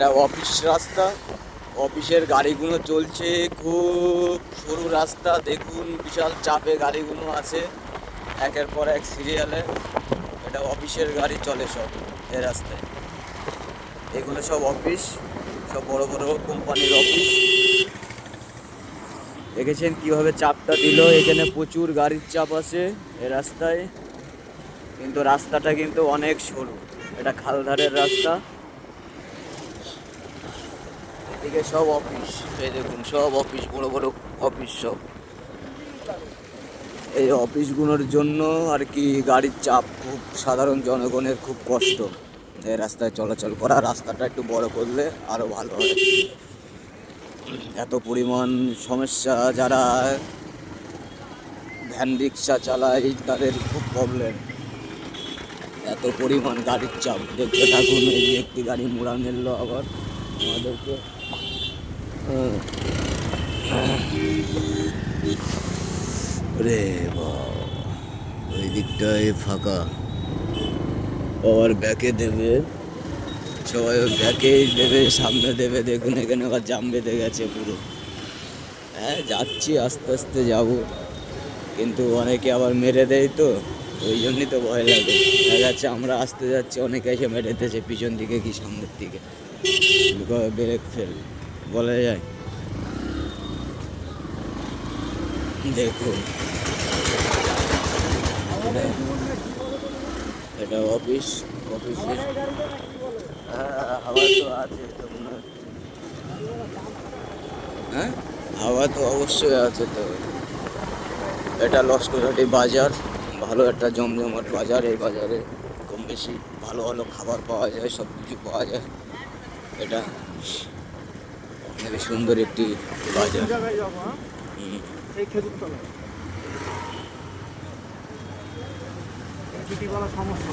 এটা অফিস রাস্তা, অফিসের গাড়িগুলো চলছে, খুব সরু রাস্তা, দেখুন বিশাল চাপে গাড়িগুলো আছে একের পর এক সিরিয়ালে। এটা অফিসের গাড়ি চলে সব এ রাস্তায়। এগুলো সব অফিস, সব বড় বড় কোম্পানির অফিস। দেখেছেন কিভাবে চাপটা দিল, এখানে প্রচুর গাড়ির চাপ আছে এ রাস্তায়, কিন্তু রাস্তাটা কিন্তু অনেক সরু, এটা খালধারের রাস্তা। এদিকে সব অফিস, এই দেখুন সব অফিস, বড় বড় অফিস সব। এই অফিসগুলোর জন্য আর কি গাড়ির চাপ, খুব সাধারণ জনগণের খুব কষ্ট এই রাস্তায় চলাচল করা। রাস্তাটা একটু বড় করলে আরও ভালো হয়। এত পরিমাণ সমস্যা, যারা ভ্যান রিক্সা চালায় তাদের খুব প্রবলেম, এত পরিমাণ গাড়ির চাপ। দেখতে থাকুন, এই যে একটি গাড়ি মোড়া নিল আবার আমাদেরকে। রে বাবা, ওই দিকটায় ফাঁকা, আবার ব্যাকে দেবে, সবাই ব্যাকেই দেবে, সামনে দেবে। দেখুন এখানে আবার জাম বেঁধে গেছে পুরো। হ্যাঁ যাচ্ছি, আস্তে আস্তে যাব, কিন্তু অনেকে আবার মেরে দেয়, তো ওই জন্যই তো ভয় লাগে। দেখা যাচ্ছে আমরা আসতে যাচ্ছি, অনেকে এসে মেরে দিয়েছে পিছন দিকে কি সামনের দিকে, ব্রেক ফেল বলা যায়। দেখুন এটা অফিস, অফিসের হাওয়া তো আছে তো মনে হচ্ছে। হ্যাঁ হাওয়া তো অবশ্যই আছে। তো এটা লস্করহাটি বাজার, ভালো একটা জমজমাট বাজার। এই বাজারে কম বেশি ভালো ভালো খাবার পাওয়া যায়, সব কিছু পাওয়া যায়। এটা অনেক সুন্দর একটি বাজার। সমস্যা